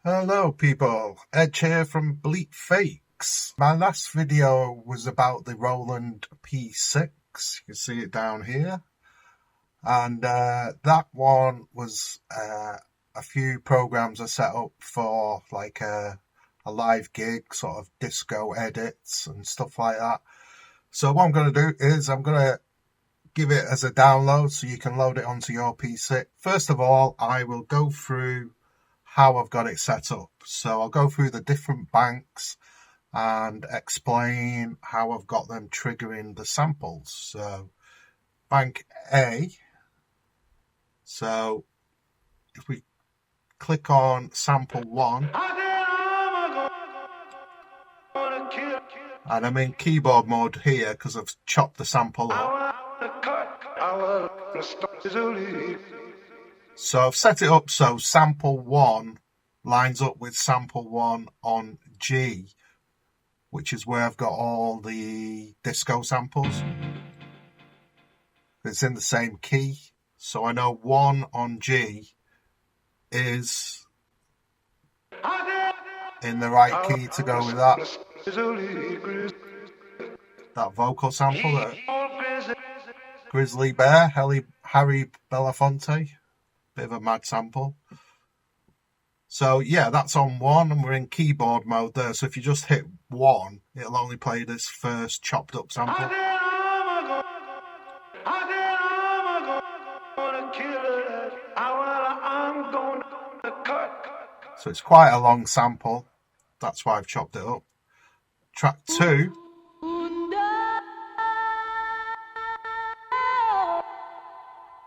Hello people, Ed here from Bleak Fakes. My last video was about the Roland P6, you can see it down here. And that one was a few programs I set up for like a live gig, sort of disco edits and stuff like that. So what I'm going to do is I'm going to give it as a download so you can load it onto your PC. First of all, I will go through how I've got it set up. So I'll go through the different banks and explain how I've got them triggering the samples. So bank A, so if we click on sample 1, and I'm in keyboard mode here because I've chopped the sample up. So I've set it up so sample 1 lines up with sample 1 on G, which is where I've got all the disco samples. It's in the same key, so I know 1 on G is in the right key to go with that. That vocal sample, that Grizzly Bear, Harry Belafonte, bit of a mad sample. So yeah, that's on 1 and we're in keyboard mode there. So if you just hit 1, it'll only play this first chopped up sample. So it's quite a long sample. That's why I've chopped it up. Track 2.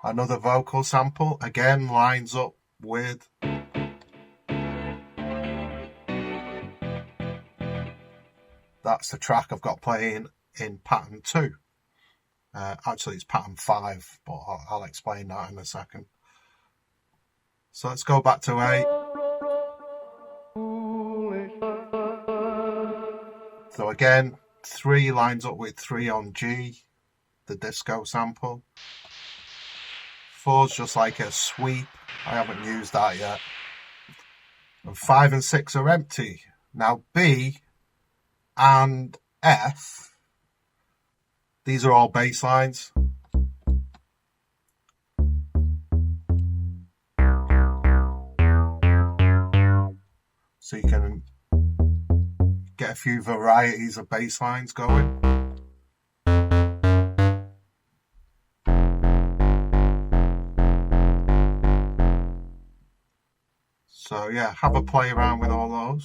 Another vocal sample, again lines up with that's the track I've got playing in pattern 2. Actually it's pattern 5, but I'll explain that in a second. So let's go back to A. So again, 3 lines up with 3 on G, the disco sample. 4's just like a sweep, I haven't used that yet. And 5 and 6 are empty. Now B and F, these are all bass lines. So you can get a few varieties of bass lines going. So yeah, have a play around with all those.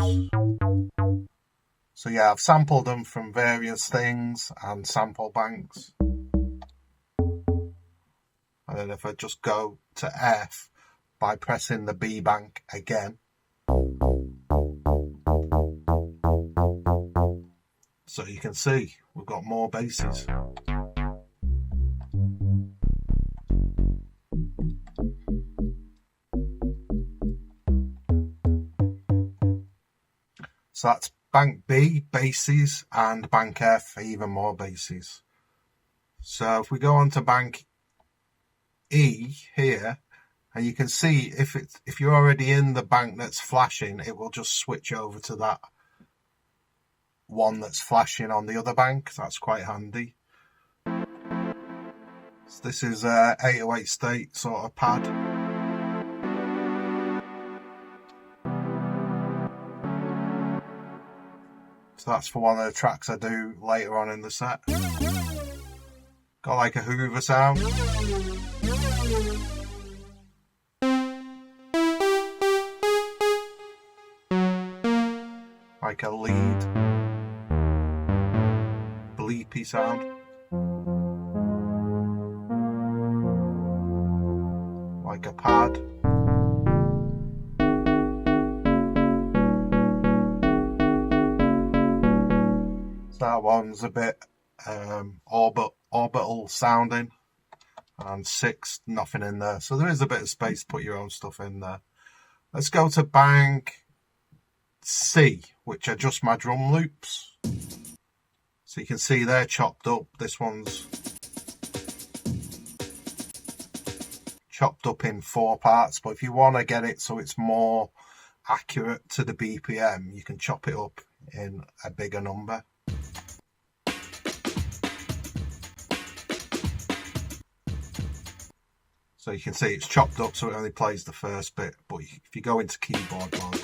So yeah, I've sampled them from various things and sample banks. And then if I just go to F by pressing the B bank again. So you can see we've got more basses. So that's bank B, basses, and bank F, even more basses. So if we go on to bank E here, and you can see if you're already in the bank that's flashing, it will just switch over to that one that's flashing on the other bank. That's quite handy. So this is a 808 state sort of pad. So that's for one of the tracks I do later on in the set. Got like a Hoover sound. Like a lead. Bleepy sound. Like a pad. That one's a bit orbital sounding, and 6, nothing in there. So there is a bit of space to put your own stuff in there. Let's go to bank C, which are just my drum loops. So you can see they're chopped up. This one's chopped up in 4 parts, but if you want to get it so it's more accurate to the BPM, you can chop it up in a bigger number. So you can see it's chopped up so it only plays the first bit, but if you go into keyboard mode,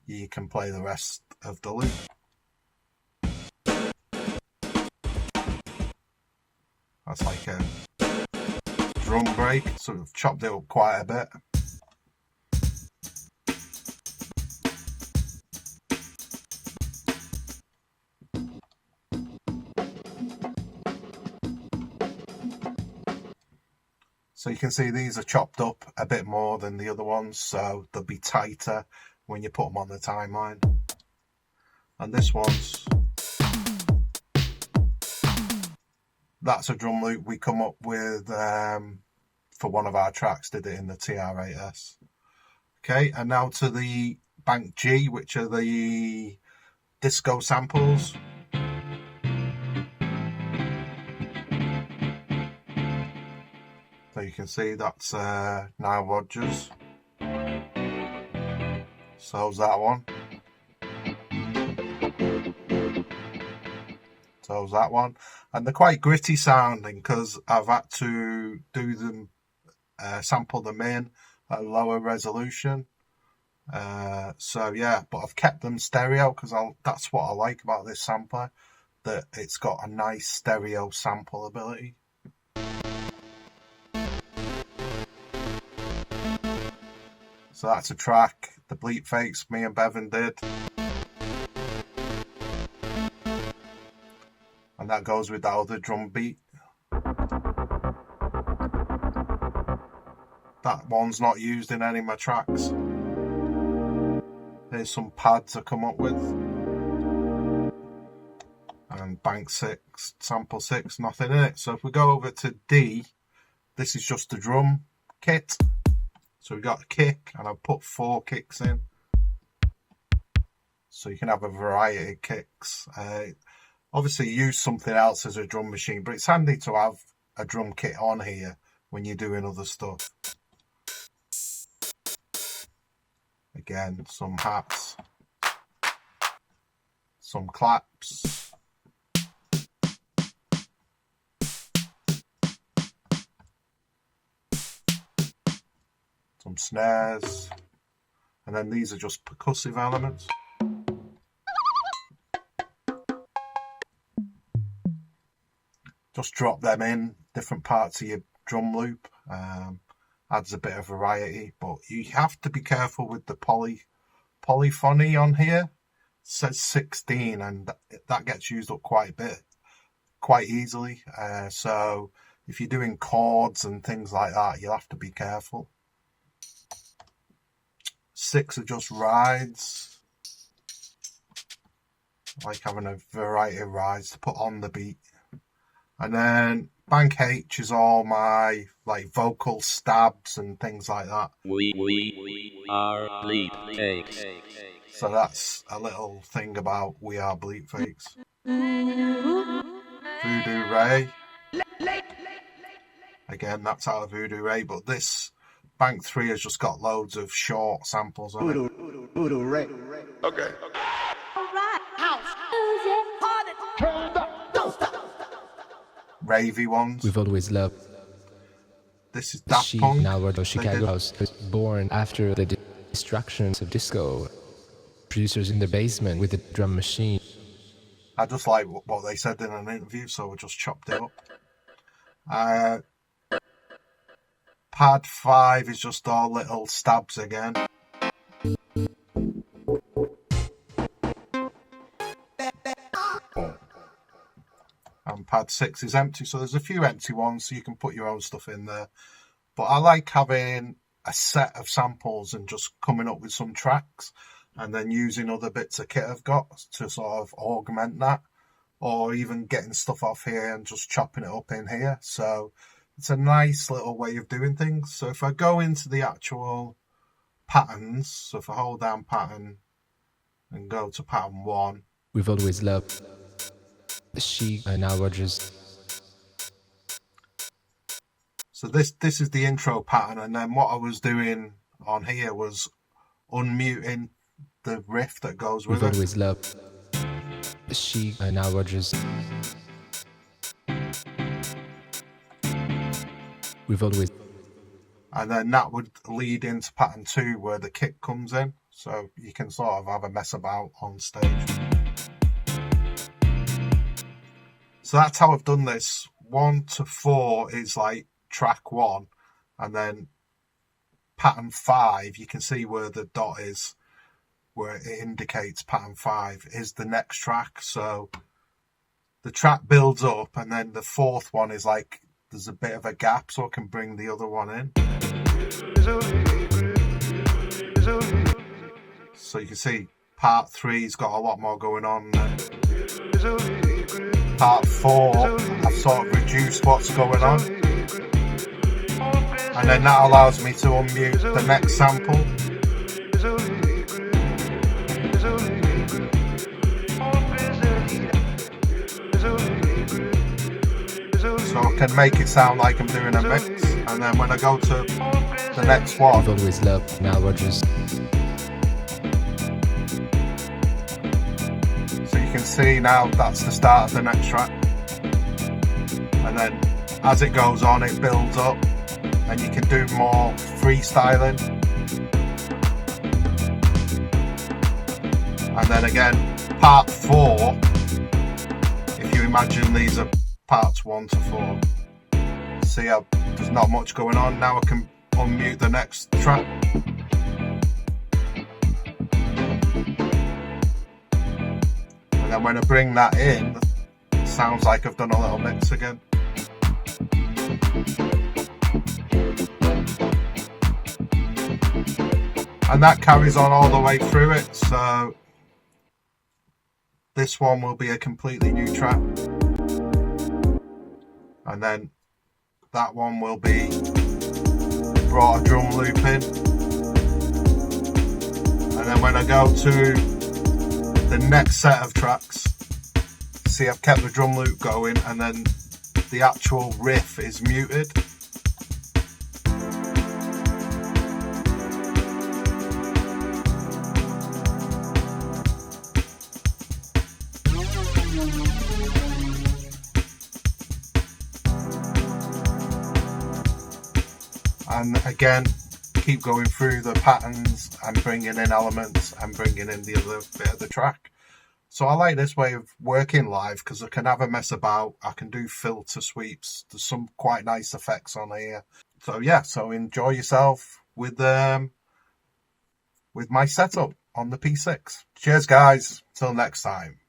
you can play the rest of the loop. That's like a drum break, so we've chopped it up quite a bit. So you can see these are chopped up a bit more than the other ones, so they'll be tighter when you put them on the timeline. And this one's, that's a drum loop we come up with for one of our tracks, did it in the TR-8S. Okay, and now to the Bank G, which are the disco samples. So you can see that's Nile Rodgers. So's that one. So's that one. And they're quite gritty sounding because I've had to do them, sample them in at a lower resolution. So yeah, but I've kept them stereo because that's what I like about this sampler, that it's got a nice stereo sample ability. So that's a track the Bleep Fakes me and Bevan did. And that goes with that other drum beat. That one's not used in any of my tracks. Here's some pads I come up with. And Bank 6, Sample 6, nothing in it. So if we go over to D, this is just the drum kit. So we got a kick, and I've put 4 kicks in. So you can have a variety of kicks. Obviously use something else as a drum machine, but it's handy to have a drum kit on here when you're doing other stuff. Again, some hats, some claps, some snares, and then these are just percussive elements. Just drop them in different parts of your drum loop. Adds a bit of variety, but you have to be careful with the polyphony on here. It says 16, and that gets used up quite a bit, quite easily. So if you're doing chords and things like that, you'll have to be careful. 6 are just rides. I like having a variety of rides to put on the beat. And then Bank H is all my like vocal stabs and things like that. We are Bleep Fakes. So that's a little thing about We Are Bleep Fakes. Voodoo Ray. Again, that's out of Voodoo Ray, but this Bank 3 has just got loads of short samples on it. Voodoo Ray. Okay. Alright. House. Music. Party. Turn up. Don't stop. Ravey ones. We've always loved. This is Daft Punk. Now we're Chicago House, born after the destructions of disco. Producers in the basement with a drum machine. I just like what they said in an interview, so we just chopped it up. Pad 5 is just all little stabs again. And pad 6 is empty, so there's a few empty ones, so you can put your own stuff in there. But I like having a set of samples and just coming up with some tracks and then using other bits of kit I've got to sort of augment that, or even getting stuff off here and just chopping it up in here. So it's a nice little way of doing things. So if I go into the actual patterns, so if I hold down pattern and go to pattern 1. We've always loved She and Nile Rodgers. So this is the intro pattern, and then what I was doing on here was unmuting the riff that goes We've with it. always loved She and Nile Rodgers. We've always. And then that would lead into pattern 2 where the kick comes in. So you can sort of have a mess about on stage. So that's how I've done this. 1 to 4 is like track 1. And then pattern 5, you can see where the dot is, where it indicates pattern 5 is the next track. So the track builds up, and then the 4th one is like there's a bit of a gap, so I can bring the other one in. So you can see part 3's got a lot more going on. Part 4, I've sort of reduced what's going on. And then that allows me to unmute the next sample. So I can make it sound like I'm doing a mix. And then when I go to the next one, We've always loved Nile Rodgers. so you can see now that's the start of the next track. And then as it goes on, it builds up, and you can do more freestyling. And then again, part 4, if you imagine these are parts 1 to 4. See how there's not much going on. Now I can unmute the next track. And then when I bring that in, it sounds like I've done a little mix again. And that carries on all the way through it. So this one will be a completely new track. And then that one will be brought a drum loop in. And then when I go to the next set of tracks, see I've kept the drum loop going, and then the actual riff is muted. And again, keep going through the patterns and bringing in elements and bringing in the other bit of the track. So I like this way of working live because I can have a mess about. I can do filter sweeps. There's some quite nice effects on here. So yeah, so enjoy yourself with my setup on the P6. Cheers guys, till next time.